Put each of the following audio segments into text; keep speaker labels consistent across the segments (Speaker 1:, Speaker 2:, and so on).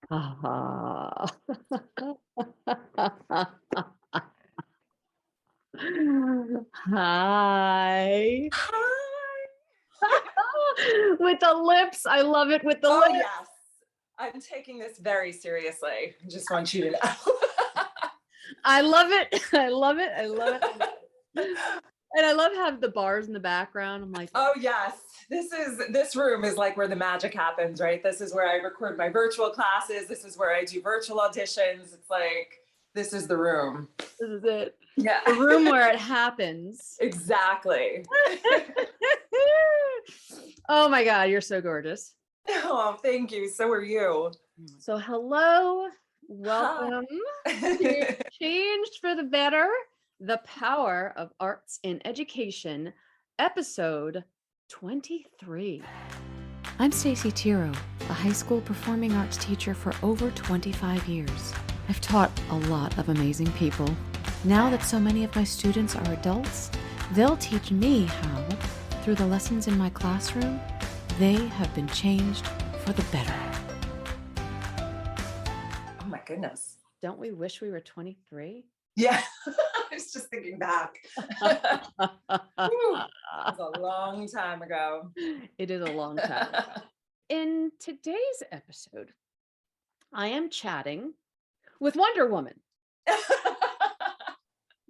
Speaker 1: Ah. Hi.
Speaker 2: Hi.
Speaker 1: With the lips. I love it with the
Speaker 2: Oh,
Speaker 1: lips.
Speaker 2: yes. I'm taking this very seriously. I just want you to know.
Speaker 1: I love it. I love it. I love it. And I love having the bars in the background. I'm like,
Speaker 2: Oh, yes. This room is like where the magic happens, right? This is where I record my virtual classes. This is where I do virtual auditions. It's like, this is the room.
Speaker 1: this is it.
Speaker 2: Yeah.
Speaker 1: The room where it happens.
Speaker 2: Exactly.
Speaker 1: Oh my God, you're so gorgeous.
Speaker 2: Oh, thank you. So are you.
Speaker 1: So hello,
Speaker 2: Hi.
Speaker 1: welcome to Changed for the Better, the Power of Arts in Education, episode 23.
Speaker 3: I'm Stacy Tiro, a high school performing arts teacher for over 25 years. I've taught a lot of amazing people. Now that so many of my students are adults, they'll teach me how, through the lessons in my classroom, they have been changed for the better.
Speaker 2: Oh my goodness.
Speaker 1: Don't we wish we were 23?
Speaker 2: Yeah. I was just thinking back. It was a long time ago.
Speaker 1: It is a long time ago. In today's episode, I am chatting with Wonder Woman.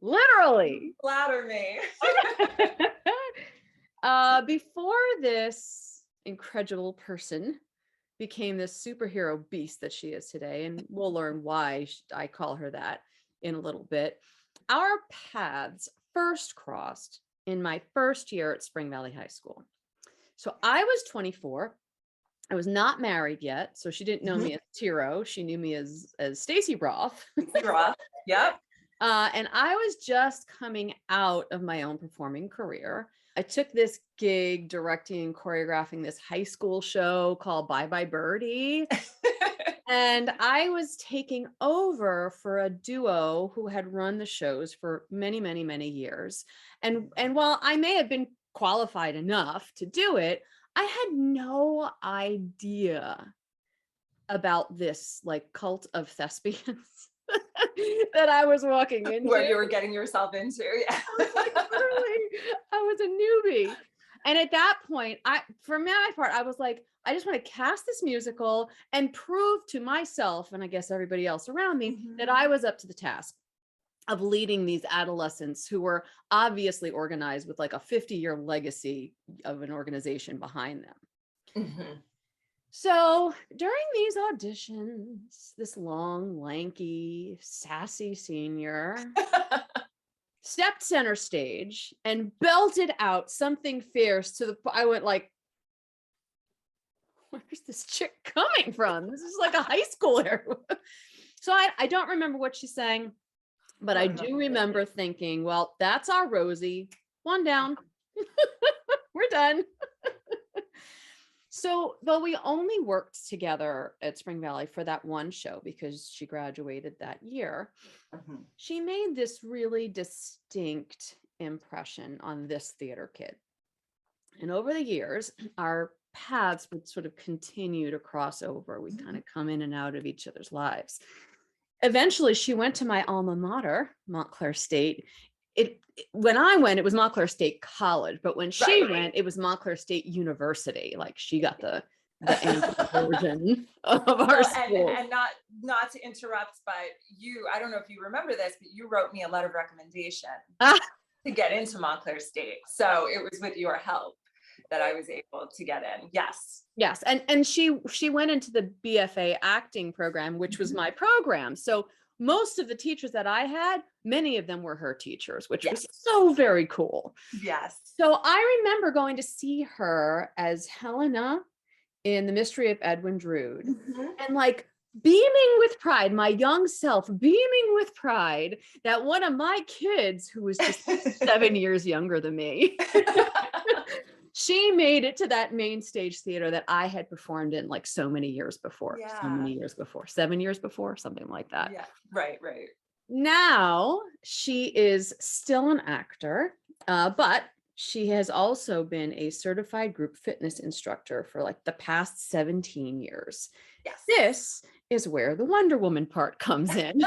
Speaker 1: Literally.
Speaker 2: Flatter me.
Speaker 1: Before this incredible person became this superhero beast that she is today, and we'll learn why I call her that in a little bit, our paths first crossed in my first year at Spring Valley High School. So I was 24. I was not married yet, so she didn't know me as Tiro. She knew me as Stacy Roth.
Speaker 2: Yep.
Speaker 1: And I was just coming out of my own performing career. I took this gig directing and choreographing this high school show called Bye Bye Birdie. And I was taking over for a duo who had run the shows for many, many, many years. And while I may have been qualified enough to do it, I had no idea about this like cult of thespians that I was walking into.
Speaker 2: What you were getting yourself into. Yeah.
Speaker 1: I was a newbie. And at that point, for my part, I was like, I just want to cast this musical and prove to myself, and I guess everybody else around me, that I was up to the task of leading these adolescents who were obviously organized with like a 50-year legacy of an organization behind them.
Speaker 2: Mm-hmm.
Speaker 1: So during these auditions, this long, lanky, sassy senior stepped center stage and belted out something fierce I went like, where's this chick coming from? This is like a high schooler. So I don't remember what she sang, but I do remember thinking, well, that's our Rosie. One down. We're done. So though we only worked together at Spring Valley for that one show because she graduated that year, she made this really distinct impression on this theater kid. And over the years, our paths would sort of continue to cross over. We'd kind of come in and out of each other's lives. Eventually, she went to my alma mater, Montclair State. When I went, it was Montclair State College, but when she went, it was Montclair State University. Like she got the version of our school.
Speaker 2: And not to interrupt, but I don't know if you remember this, but you wrote me a letter of recommendation to get into Montclair State. So it was with your help that I was able to get in. Yes.
Speaker 1: And she went into the BFA acting program, which was my program. So most of the teachers that I had, many of them were her teachers, which was so very cool.
Speaker 2: Yes.
Speaker 1: So I remember going to see her as Helena in The Mystery of Edwin Drood, and like beaming with pride, my young self beaming with pride that one of my kids, who was just 7 years younger than me, she made it to that main stage theater that I had performed in like so many years before, 7 years before, something like that.
Speaker 2: Yeah, right.
Speaker 1: Now she is still an actor, but she has also been a certified group fitness instructor for like the past 17 years.
Speaker 2: Yes.
Speaker 1: This is where the Wonder Woman part comes in.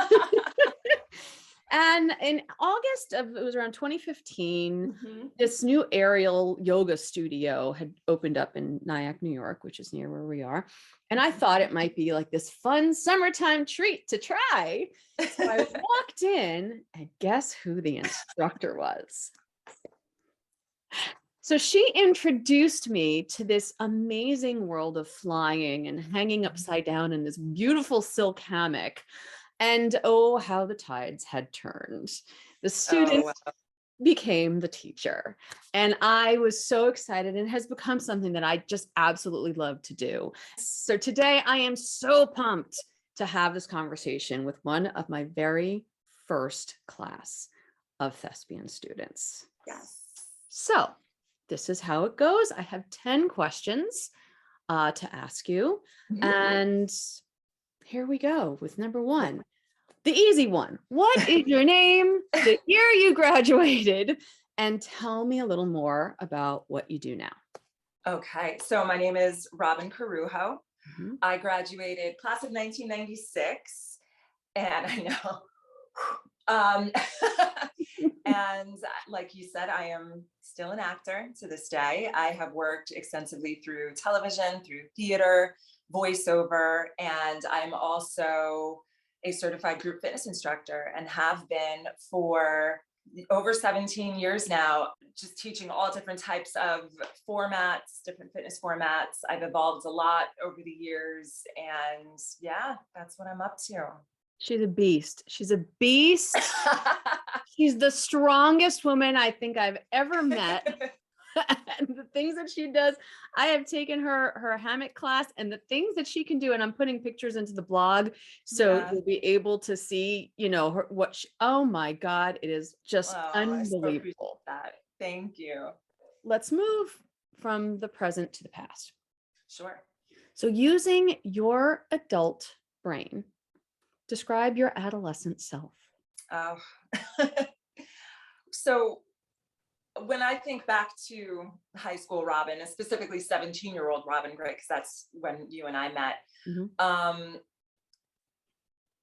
Speaker 1: And in August of, it was around 2015, this new aerial yoga studio had opened up in Nyack, New York, which is near where we are. And I thought it might be like this fun summertime treat to try. So I walked in, and guess who the instructor was? So she introduced me to this amazing world of flying and hanging upside down in this beautiful silk hammock. And oh, how the tides had turned. The students became the teacher. And I was so excited, and it has become something that I just absolutely love to do. So today I am so pumped to have this conversation with one of my very first class of thespian students.
Speaker 2: Yes.
Speaker 1: So this is how it goes. I have 10 questions to ask you. And here we go with number one. The easy one. What is your name, the year you graduated, and tell me a little more about what you do now.
Speaker 2: Okay, so my name is Robyn Corujo. I graduated class of 1996, and I know. And like you said, I am still an actor to this day. I have worked extensively through television, through theater, voiceover, and I'm also a certified group fitness instructor and have been for over 17 years now, just teaching all different types of formats, different fitness formats. I've evolved a lot over the years, and yeah, that's what I'm up to.
Speaker 1: She's a beast. She's a beast. She's the strongest woman I think I've ever met. And the things that she does, I have taken her hammock class, and the things that she can do, and I'm putting pictures into the blog, so you'll be able to see, oh my God, it is just unbelievable.
Speaker 2: That. Thank you.
Speaker 1: Let's move from the present to the past.
Speaker 2: Sure.
Speaker 1: So using your adult brain, describe your adolescent self.
Speaker 2: Oh, so when I think back to high school Robyn, and specifically 17-year-old Robyn Gray, because that's when you and I met,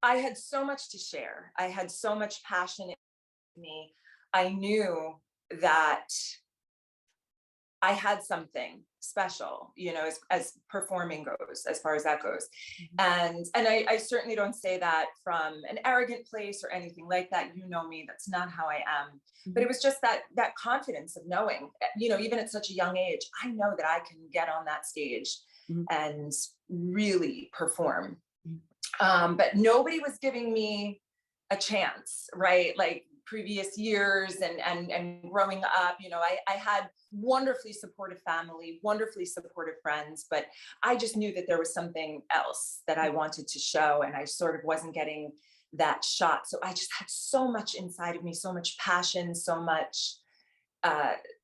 Speaker 2: I had so much to share. I had so much passion in me. I knew that I had something special, as performing goes, as far as that goes. And I certainly don't say that from an arrogant place or anything like that. You know me, that's not how I am. But it was just that confidence of knowing, even at such a young age, I know that I can get on that stage and really perform. But nobody was giving me a chance, right? Like previous years and growing up, I had wonderfully supportive family, wonderfully supportive friends, but I just knew that there was something else that I wanted to show, and I sort of wasn't getting that shot. So I just had so much inside of me, so much passion, so much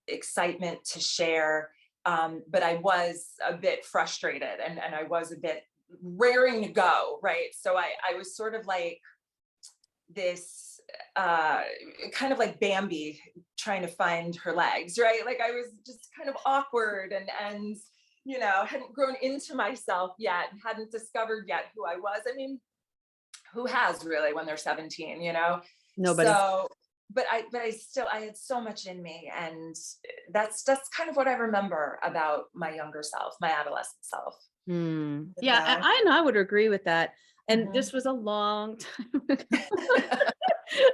Speaker 2: excitement to share. But I was a bit frustrated, and I was a bit raring to go, right? So I was sort of like this kind of like Bambi trying to find her legs, right? Like I was just kind of awkward and hadn't grown into myself yet, hadn't discovered yet who I was. I mean, who has really when they're 17, Nobody. So, but I had so much in me, and that's kind of what I remember about my younger self, my adolescent self.
Speaker 1: Yeah, I would agree with that. And this was a long time ago.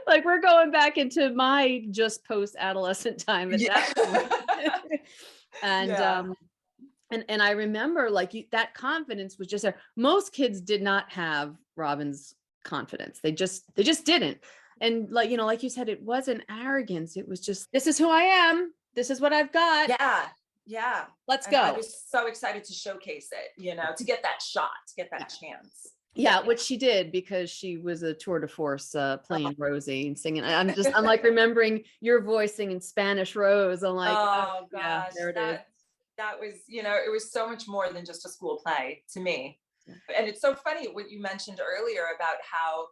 Speaker 1: Like we're going back into my just post-adolescent time at that point. And I remember that confidence was just there. Most kids did not have Robyn's confidence. They just didn't. And like you said, it wasn't arrogance. It was just, this is who I am. This is what I've got.
Speaker 2: Yeah.
Speaker 1: Let's go.
Speaker 2: I was so excited to showcase it, to get that shot, to get that chance.
Speaker 1: Yeah, which she did, because she was a tour de force playing Rosie and singing. I'm like remembering your voice singing Spanish Rose. I'm like,
Speaker 2: oh gosh,
Speaker 1: yeah, there it is.
Speaker 2: That was, it was so much more than just a school play to me. And it's so funny what you mentioned earlier about how,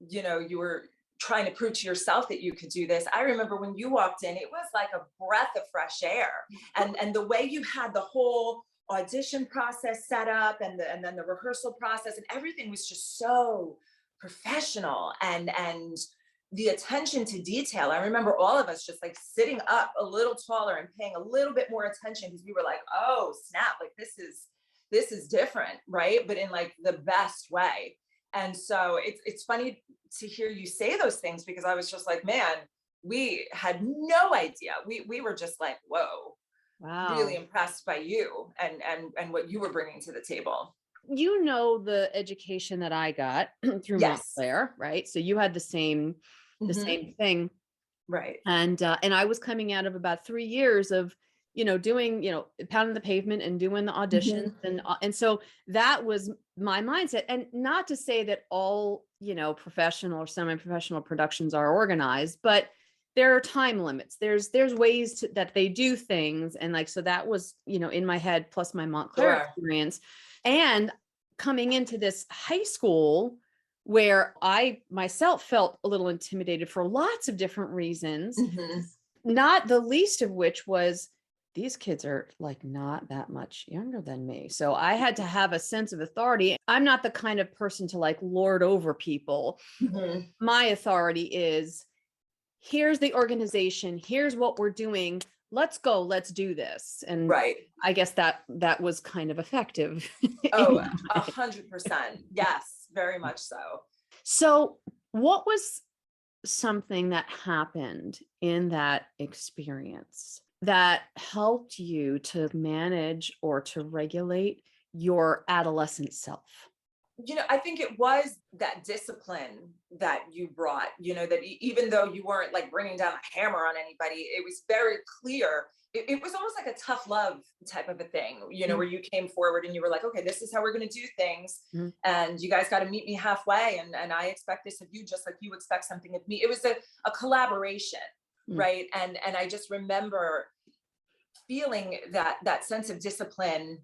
Speaker 2: you were trying to prove to yourself that you could do this. I remember when you walked in, it was like a breath of fresh air. And the way you had the whole audition process set up, and then the rehearsal process, and everything was just so professional, and the attention to detail. I remember all of us just like sitting up a little taller and paying a little bit more attention, because we were like, oh snap, like this is different, right? But in like the best way. And so it's funny to hear you say those things, because I was just like, man, we had no idea. We were just like, whoa,
Speaker 1: Wow.
Speaker 2: really impressed by you and what you were bringing to the table.
Speaker 1: You know, the education that I got through
Speaker 2: Yes.
Speaker 1: Montclair, right? So you had the same thing.
Speaker 2: Right.
Speaker 1: And I was coming out of about 3 years of, doing, pounding the pavement and doing the auditions. And so that was my mindset. And not to say that all, professional or semi-professional productions are organized, but there are time limits. There's ways that they do things. And like, so that was, in my head, plus my Montclair experience. And coming into this high school where I myself felt a little intimidated for lots of different reasons, not the least of which was these kids are like not that much younger than me. So I had to have a sense of authority. I'm not the kind of person to like lord over people. My authority is, here's the organization, here's what we're doing. Let's go, let's do this. And I guess that was kind of effective.
Speaker 2: Oh, 100%. Yes, very much so.
Speaker 1: So what was something that happened in that experience that helped you to manage or to regulate your adolescent self?
Speaker 2: I think it was that discipline that you brought, that even though you weren't like bringing down a hammer on anybody, it was very clear. It was almost like a tough love type of a thing, where you came forward and you were like, okay, this is how we're going to do things. And you guys got to meet me halfway. And I expect this of you, just like you expect something of me. It was a collaboration. Right. And I just remember feeling that sense of discipline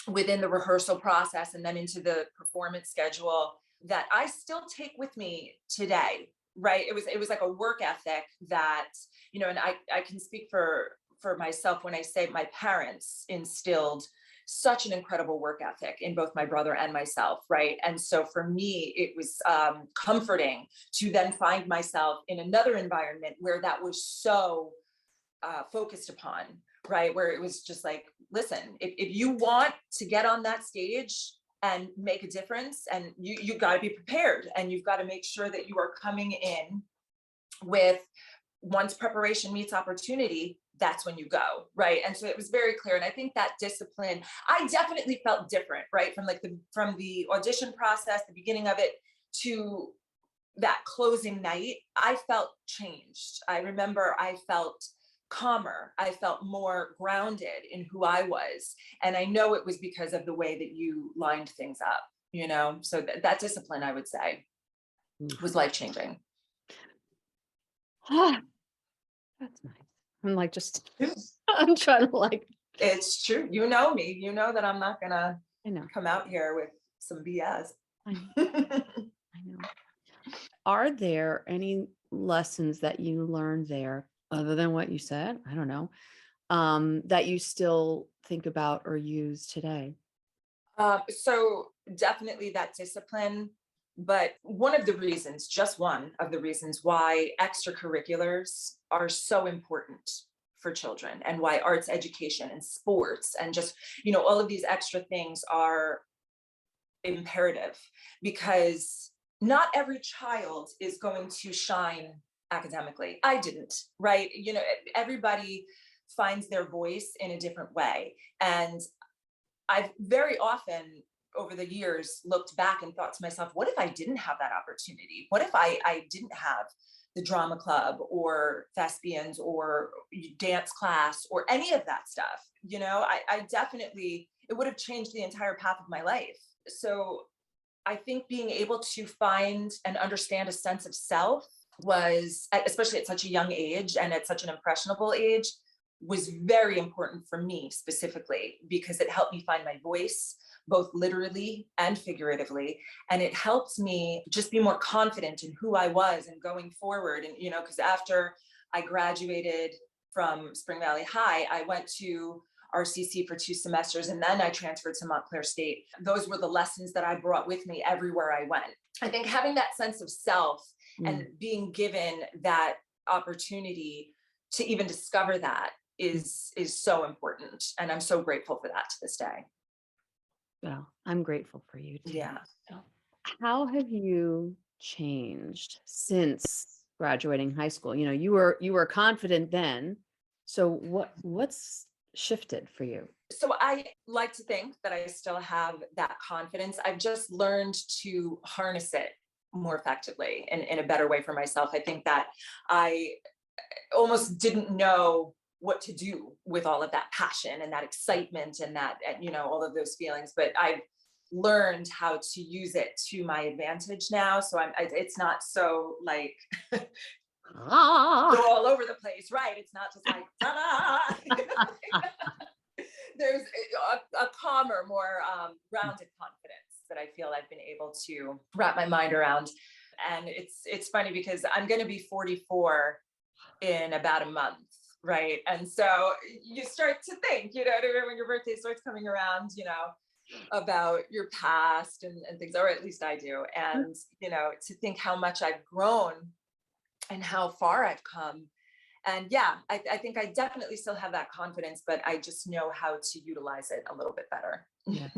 Speaker 2: within the rehearsal process and then into the performance schedule that I still take with me today. Right. It was like a work ethic that, and I can speak for myself when I say my parents instilled such an incredible work ethic in both my brother and myself. Right. And so for me, it was comforting to then find myself in another environment where that was so focused upon. Right. Where it was just like, listen, if you want to get on that stage and make a difference, and you got to be prepared, and you've got to make sure that you are coming in with, once preparation meets opportunity, that's when you go. Right. And so it was very clear. And I think that discipline, I definitely felt different, right? From the audition process, the beginning of it, to that closing night, I felt changed. I remember I felt calmer. I felt more grounded in who I was. And I know it was because of the way that you lined things up, so that discipline, I would say, was life-changing.
Speaker 1: That's nice. I'm like, I'm trying to like.
Speaker 2: It's true. You know me, you know that I'm not gonna come out here with some BS.
Speaker 1: I know. Are there any lessons that you learned there, other than what you said, I don't know, that you still think about or use today?
Speaker 2: So definitely that discipline, but one of the reasons why extracurriculars are so important for children, and why arts education and sports and just, all of these extra things are imperative, because not every child is going to shine academically. I didn't, right? Everybody finds their voice in a different way. And I've very often over the years looked back and thought to myself, what if I didn't have that opportunity? What if I didn't have the drama club or thespians or dance class or any of that stuff? I definitely, it would have changed the entire path of my life. So I think being able to find and understand a sense of self was, especially at such a young age and at such an impressionable age, was very important for me specifically, because it helped me find my voice, both literally and figuratively. And it helped me just be more confident in who I was and going forward. And, because after I graduated from Spring Valley High, I went to RCC for 2 semesters, and then I transferred to Montclair State. Those were the lessons that I brought with me everywhere I went. I think having that sense of self and being given that opportunity to even discover that is so important. And I'm so grateful for that to this day.
Speaker 1: Well, I'm grateful for you too.
Speaker 2: Yeah.
Speaker 1: So how have you changed since graduating high school? You know, you were confident then. So what's shifted for you?
Speaker 2: So I like to think that I still have that confidence. I've just learned to harness it more effectively and in a better way for myself. I think that I almost didn't know what to do with all of that passion and that excitement and that, you know, all of those feelings, but I've learned how to use it to my advantage now. So it's not so like go all over the place, right? It's not just like, ta-da! There's a calmer, more rounded confidence that I feel I've been able to wrap my mind around. And it's funny because I'm going to be 44 in about a month, right? And so you start to think, you know, when your birthday starts coming around, you know, about your past and things, or at least I do. And, you know, to think how much I've grown and how far I've come. And yeah, I think I definitely still have that confidence, but I just know how to utilize it a little bit better.
Speaker 1: Yeah.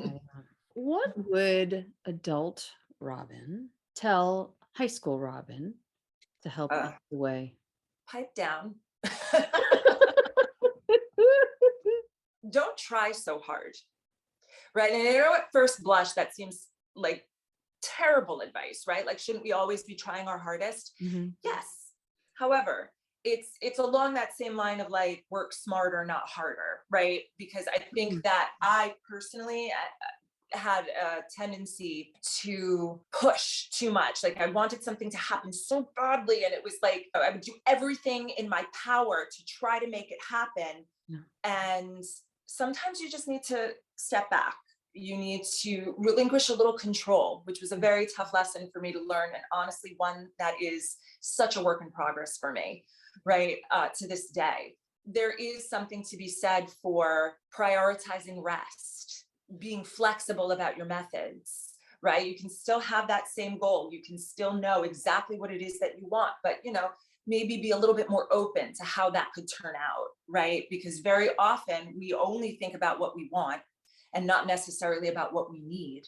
Speaker 1: What would adult Robyn tell high school Robyn to help ease the way?
Speaker 2: Pipe down. Don't try so hard, right? And I know at first blush that seems like terrible advice, right? Like, shouldn't we always be trying our hardest? Yes. However, it's along that same line of like, work smarter, not harder, right? Because I think that I personally had a tendency to push too much. Like, I wanted something to happen so badly, and it was like I would do everything in my power to try to make it happen. And sometimes you just need to step back. You need to relinquish a little control, which was a very tough lesson for me to learn, and honestly one that is such a work in progress for me, right? To this day, there is something to be said for prioritizing rest, being flexible about your methods, right? You can still have that same goal. You can still know exactly what it is that you want, but, you know, maybe be a little bit more open to how that could turn out, right? Because very often we only think about what we want and not necessarily about what we need.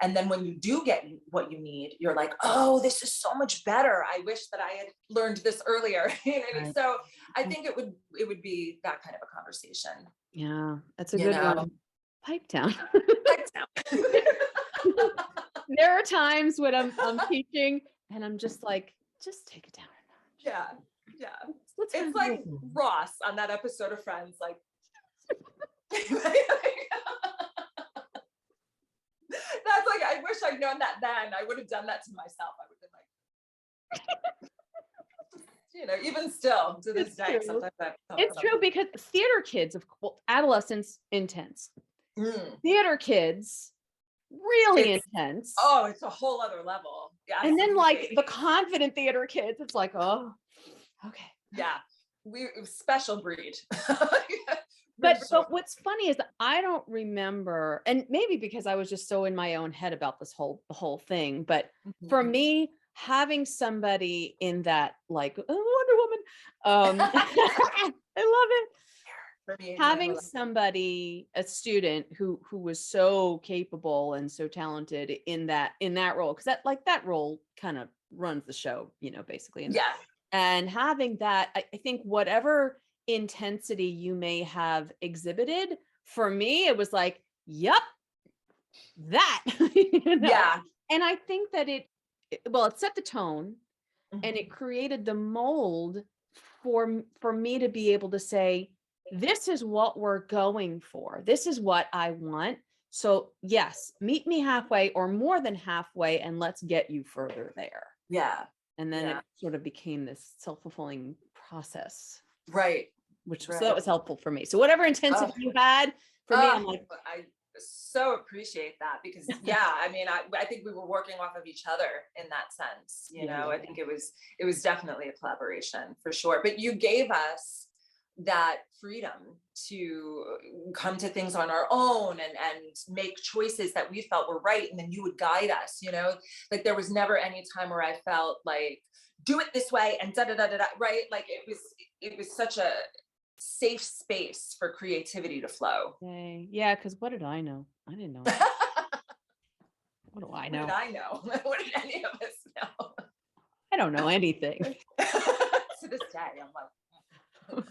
Speaker 2: And then when you do get what you need, you're like, oh, this is so much better. I wish that I had learned this earlier. Right. So I think it would be that kind of a conversation.
Speaker 1: Yeah, that's a good one. Pipe down.
Speaker 2: Pipe down.
Speaker 1: There are times when I'm teaching and I'm just like, just take it down a notch.
Speaker 2: Yeah. It's like Ross on that episode of Friends, like that's like, I wish I'd known that then. I would have done that to myself. I would have been like, you know, even still to this day, sometimes
Speaker 1: it's true, because theater kids, adolescents, intense. Theater kids, really intense.
Speaker 2: Oh, it's a whole other level. Yeah.
Speaker 1: And then like the confident theater kids, it's like, oh, okay.
Speaker 2: Yeah. We special breed.
Speaker 1: But what's funny is that I don't remember, and maybe because I was just so in my own head about the whole thing, but for me, having somebody in that, like, oh, Wonder Woman, I love it. For me, having somebody, a student who was so capable and so talented in that role, because that role kind of runs the show, you know, basically. And having that, I think whatever intensity you may have exhibited, for me it was like, yep, that. You know? Yeah. And I think that it set the tone, and it created the mold for me to be able to say, this is what we're going for, this is what I want, so yes, meet me halfway or more than halfway, and let's get you further there. And then it sort of became this self-fulfilling process, right? So that was helpful for me. So whatever intensity you had, for me, I'm like,
Speaker 2: I so appreciate that, because I mean, I think we were working off of each other in that sense. You know, I think it was definitely a collaboration for sure. But you gave us that freedom to come to things on our own and make choices that we felt were right. And then you would guide us, like there was never any time where I felt like, do it this way and da da da da da, right? Like it was such a safe space for creativity to flow.
Speaker 1: Okay. Yeah, because what did I know? I didn't know. What do I know?
Speaker 2: What did I know? What did any of us know?
Speaker 1: I don't know anything.
Speaker 2: To this day, I'm like,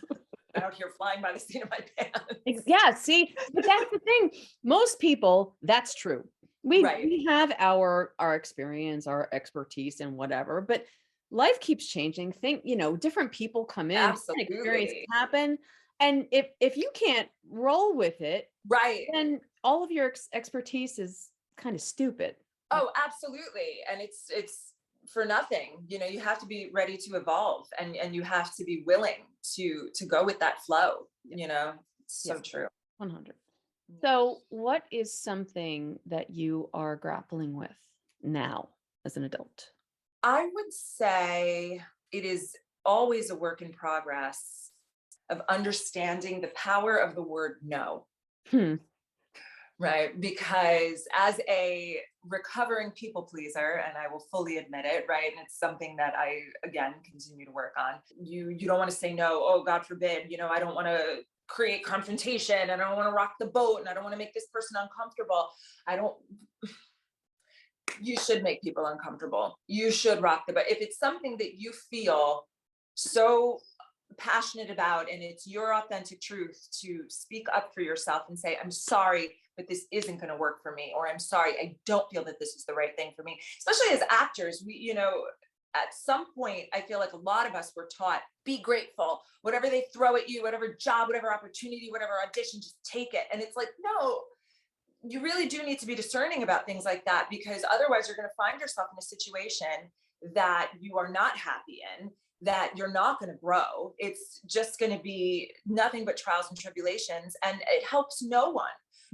Speaker 2: out here flying by the seat of my pants.
Speaker 1: Yeah, see, but that's the thing. Most people, that's true. We have our experience, our expertise and whatever, but life keeps changing. Different people come in, different experiences happen. And if you can't roll with it,
Speaker 2: right,
Speaker 1: then all of your expertise is kind of stupid.
Speaker 2: Oh, absolutely. And it's for nothing. You have to be ready to evolve and you have to be willing to go with that flow, so true.
Speaker 1: 100. So what is something that you are grappling with now as an adult?
Speaker 2: I would say it is always a work in progress of understanding the power of the word no. Right. Because as a recovering people pleaser, and I will fully admit it, right? And it's something that I, again, continue to work on. You don't want to say no. Oh, God forbid, I don't want to create confrontation and I don't want to rock the boat and I don't want to make this person uncomfortable. You should make people uncomfortable. You should rock the boat. If it's something that you feel so passionate about and it's your authentic truth, to speak up for yourself and say, I'm sorry, but this isn't going to work for me, or I'm sorry, I don't feel that this is the right thing for me. Especially as actors, we, at some point, I feel like a lot of us were taught, be grateful, whatever they throw at you, whatever job, whatever opportunity, whatever audition, just take it. And it's like, no, you really do need to be discerning about things like that, because otherwise you're going to find yourself in a situation that you are not happy in, that you're not going to grow. It's just going to be nothing but trials and tribulations, and it helps no one.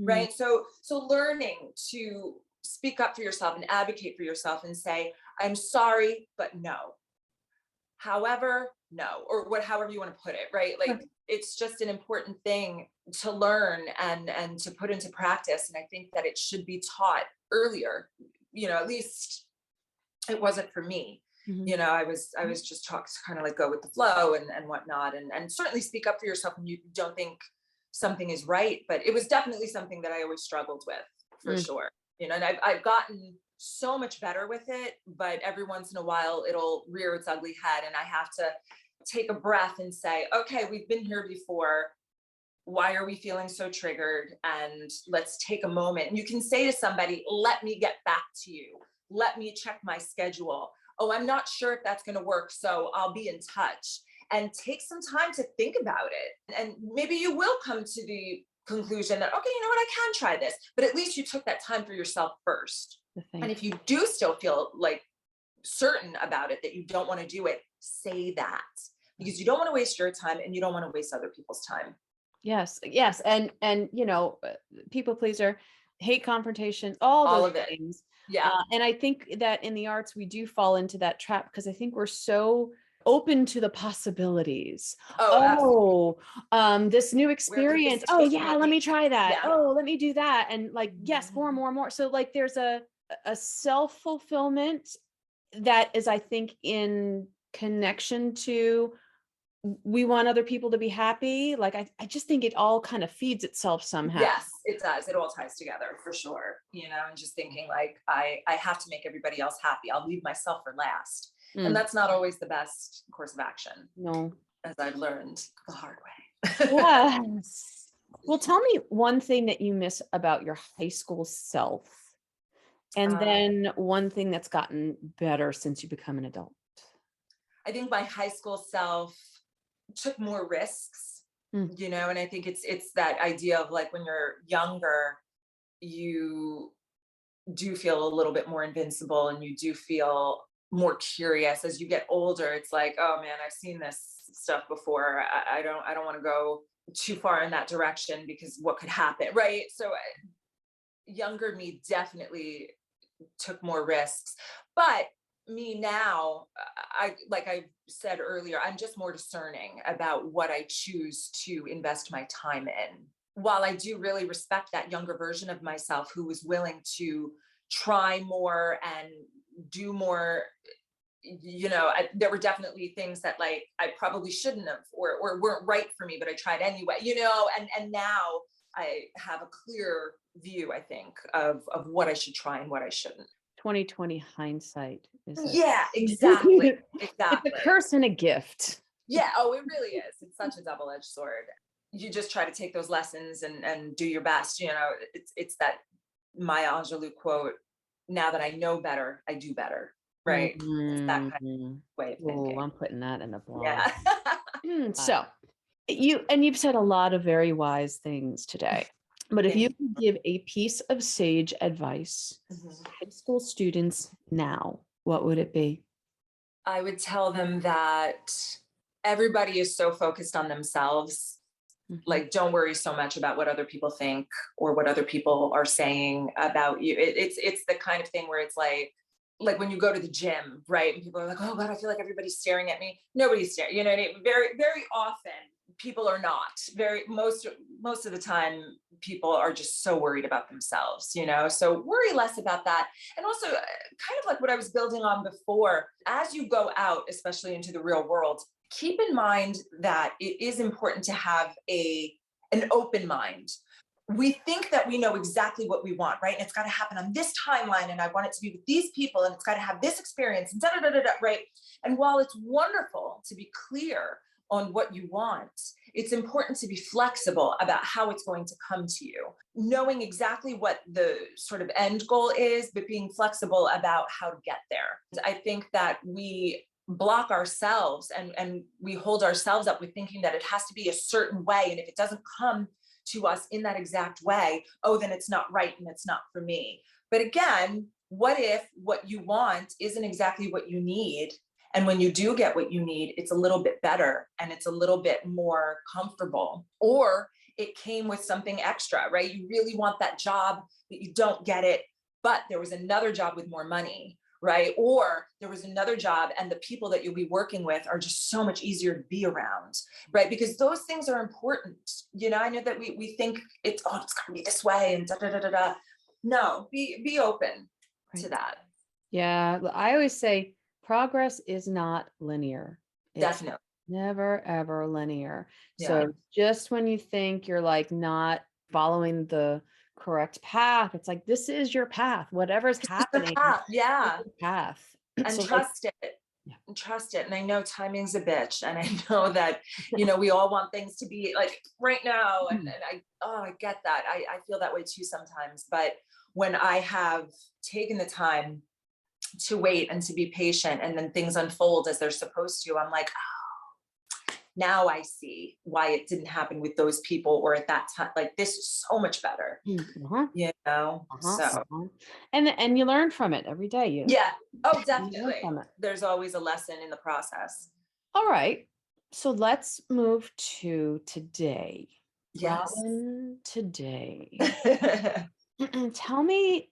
Speaker 2: Right. So learning to speak up for yourself and advocate for yourself and say, I'm sorry, but no. However, no, or however you want to put it. Right. Like it's just an important thing to learn and to put into practice. And I think that it should be taught earlier, at least it wasn't for me. I was just taught to kind of like go with the flow and whatnot, and certainly speak up for yourself when you don't think something is right. But it was definitely something that I always struggled with, for sure. And I've gotten so much better with it, but every once in a while it'll rear its ugly head and I have to take a breath and say, okay, we've been here before. Why are we feeling so triggered? And let's take a moment. And you can say to somebody, let me get back to you. Let me check my schedule. Oh, I'm not sure if that's going to work, so I'll be in touch. And take some time to think about it. And maybe you will come to the conclusion that, okay, you know what, I can try this. But at least you took that time for yourself first. And if you do still feel like certain about it, that you don't want to do it, say that. Because you don't want to waste your time and you don't want to waste other people's time.
Speaker 1: Yes. And people pleaser, hate confrontation, all
Speaker 2: of it.
Speaker 1: Things.
Speaker 2: Yeah.
Speaker 1: And I think that in the arts, we do fall into that trap because I think we're so open to the possibilities. This new experience. Oh yeah, let me try that. Yeah. Oh, let me do that. And like, yes, more. So like there's a self-fulfillment that is, I think, in connection to, we want other people to be happy. Like, I just think it all kind of feeds itself somehow.
Speaker 2: Yes, it does. It all ties together for sure. And just thinking like, I have to make everybody else happy. I'll leave myself for last. And that's not always the best course of action.
Speaker 1: No.
Speaker 2: As I've learned the hard way.
Speaker 1: Yes. Well, tell me one thing that you miss about your high school self. And then one thing that's gotten better since you become an adult.
Speaker 2: I think my high school self took more risks, and I think it's that idea of like, when you're younger, you do feel a little bit more invincible and you do feel more curious. As you get older, it's like, oh man, I've seen this stuff before. I don't want to go too far in that direction because what could happen, right? So younger me definitely took more risks, but me now, like I said earlier, I'm just more discerning about what I choose to invest my time in. While I do really respect that younger version of myself who was willing to try more and do more, there were definitely things that like I probably shouldn't have or weren't right for me, but I tried anyway, and now I have a clear view, I think, of what I should try and what I shouldn't.
Speaker 1: 2020 hindsight is it?
Speaker 2: Yeah, exactly.
Speaker 1: It's a curse and a gift.
Speaker 2: Yeah. Oh, it really is. It's such a double-edged sword. You just try to take those lessons and do your best. It's that Maya Angelou quote, now that I know better, I do better. Right. It's that kind of way of thinking.
Speaker 1: I'm putting that in the blog.
Speaker 2: Yeah.
Speaker 1: So you've said a lot of very wise things today. But if you could give a piece of sage advice to high school students now, what would it be?
Speaker 2: I would tell them that everybody is so focused on themselves. Like, don't worry so much about what other people think or what other people are saying about you. It's the kind of thing where it's like when you go to the gym, right? And people are like, oh God, I feel like everybody's staring at me. Nobody's staring, very, very often people are not. Most of the time people are just so worried about themselves, so worry less about that. And also kind of like what I was building on before, as you go out, especially into the real world, keep in mind that it is important to have an open mind. We think that we know exactly what we want, right? And it's got to happen on this timeline, and I want it to be with these people, and it's got to have this experience, and right? And while it's wonderful to be clear on what you want, it's important to be flexible about how it's going to come to you, knowing exactly what the sort of end goal is, but being flexible about how to get there. I think that we block ourselves and we hold ourselves up with thinking that it has to be a certain way. And if it doesn't come to us in that exact way, then it's not right and it's not for me. But again, what if what you want isn't exactly what you need? And when you do get what you need, it's a little bit better and it's a little bit more comfortable, or it came with something extra, right? You really want that job, but you don't get it, but there was another job with more money, right? Or there was another job and the people that you'll be working with are just so much easier to be around, right? Because those things are important. I know that we think it's gonna be this way and da. No, be open to that.
Speaker 1: Yeah. I always say progress is not linear. It's
Speaker 2: definitely
Speaker 1: never, ever linear.
Speaker 2: Yeah.
Speaker 1: So just when you think you're like not following the correct path, it's like, this is your path, whatever's happening.
Speaker 2: Yeah.
Speaker 1: Path.
Speaker 2: And so trust it. And trust it. And I know timing's a bitch. And I know that, we all want things to be like right now. And I get that. I feel that way too sometimes. But when I have taken the time to wait and to be patient, and then things unfold as they're supposed to, I'm like, now I see why it didn't happen with those people or at that time. Like, this is so much better, So,
Speaker 1: and you learn from it every day.
Speaker 2: Yeah. Oh, definitely. There's always a lesson in the process.
Speaker 1: All right. So let's move to today.
Speaker 2: Yes.
Speaker 1: Robyn, today. Tell me,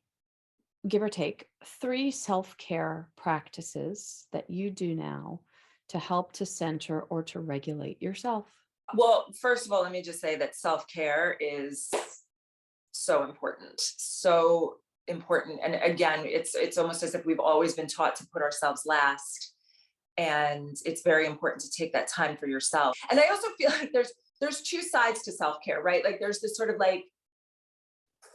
Speaker 1: give or take, 3 self-care practices that you do now to help to center or to regulate yourself.
Speaker 2: Well, first of all, let me just say that self-care is so important. So important. And again, it's almost as if we've always been taught to put ourselves last. And it's very important to take that time for yourself. And I also feel like there's 2 sides to self-care, right? Like there's this sort of like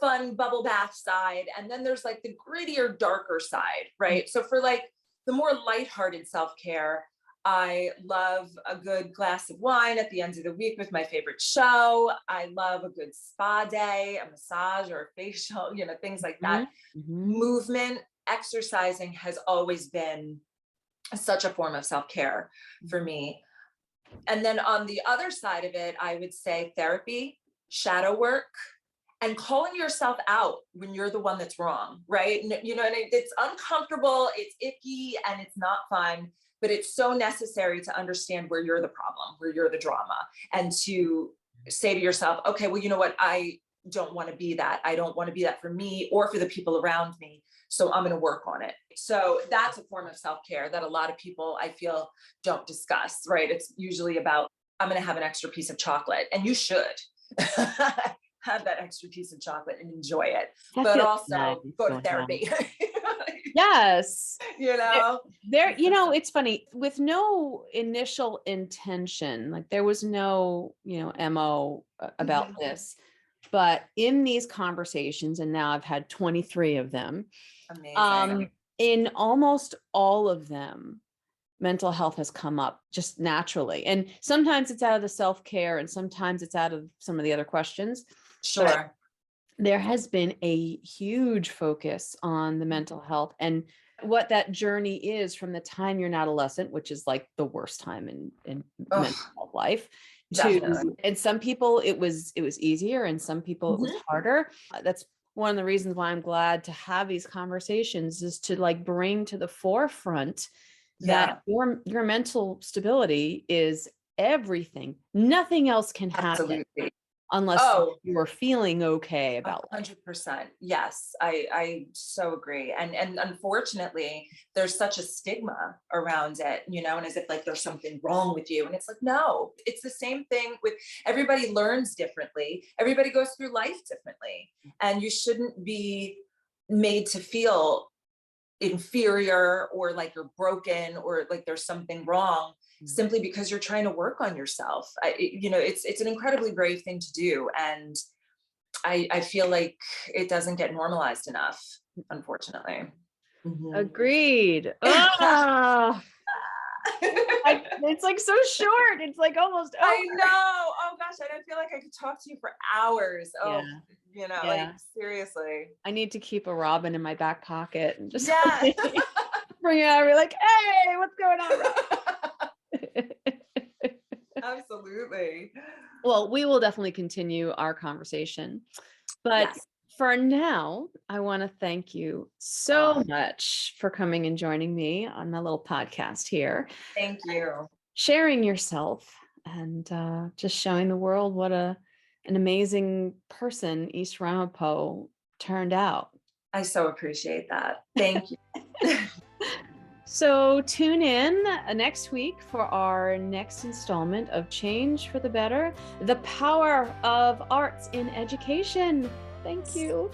Speaker 2: fun bubble bath side, and then there's like the grittier, darker side, right? So for like the more lighthearted self-care, I love a good glass of wine at the end of the week with my favorite show. I love a good spa day, a massage or a facial, things like that. Movement, exercising has always been such a form of self-care for me. And then on the other side of it, I would say therapy, shadow work, and calling yourself out when you're the one that's wrong, right? And, and it's uncomfortable, it's icky, and it's not fun, but it's so necessary to understand where you're the problem, where you're the drama, and to say to yourself, okay, well, you know what? I don't want to be that. I don't want to be that for me or for the people around me. So I'm going to work on it. So that's a form of self-care that a lot of people, I feel, don't discuss, right? It's usually about, I'm going to have an extra piece of chocolate, and you should have that extra piece of chocolate and enjoy it, but also
Speaker 1: nice
Speaker 2: go to therapy.
Speaker 1: Yes.
Speaker 2: There,
Speaker 1: it's funny, with no initial intention, like there was no, MO about this, but in these conversations, and now I've had 23 of them,
Speaker 2: amazing.
Speaker 1: In almost all of them, mental health has come up just naturally. And sometimes it's out of the self-care and sometimes it's out of some of the other questions.
Speaker 2: Sure.
Speaker 1: But there has been a huge focus on the mental health and what that journey is from the time you're an adolescent, which is like the worst time in mental health life. And some people it was easier, and some people it was harder. That's one of the reasons why I'm glad to have these conversations, is to like bring to the forefront that your mental stability is everything. Nothing else can happen.
Speaker 2: Absolutely.
Speaker 1: Unless you're feeling okay about
Speaker 2: 100%. Yes, I so agree. And unfortunately, there's such a stigma around it, and as if like there's something wrong with you. And it's like, no, it's the same thing with everybody. Learns differently. Everybody goes through life differently. And you shouldn't be made to feel inferior or like you're broken or like there's something wrong simply because you're trying to work on yourself. It's an incredibly brave thing to do. And I feel like it doesn't get normalized enough, unfortunately.
Speaker 1: Agreed. It's like so short. It's like almost over.
Speaker 2: I know. Oh gosh, I feel like I could talk to you for hours. Like seriously.
Speaker 1: I need to keep a Robyn in my back pocket and just bring it out and be like, hey, what's going on, Robyn?
Speaker 2: Absolutely.
Speaker 1: Well, we will definitely continue our conversation, but for now, I want to thank you so much for coming and joining me on my little podcast here.
Speaker 2: Thank you.
Speaker 1: Sharing yourself and just showing the world what an amazing person East Ramapo turned out.
Speaker 2: I so appreciate that. Thank you.
Speaker 1: So tune in next week for our next installment of Change for the Better, the power of arts in education. Thank you.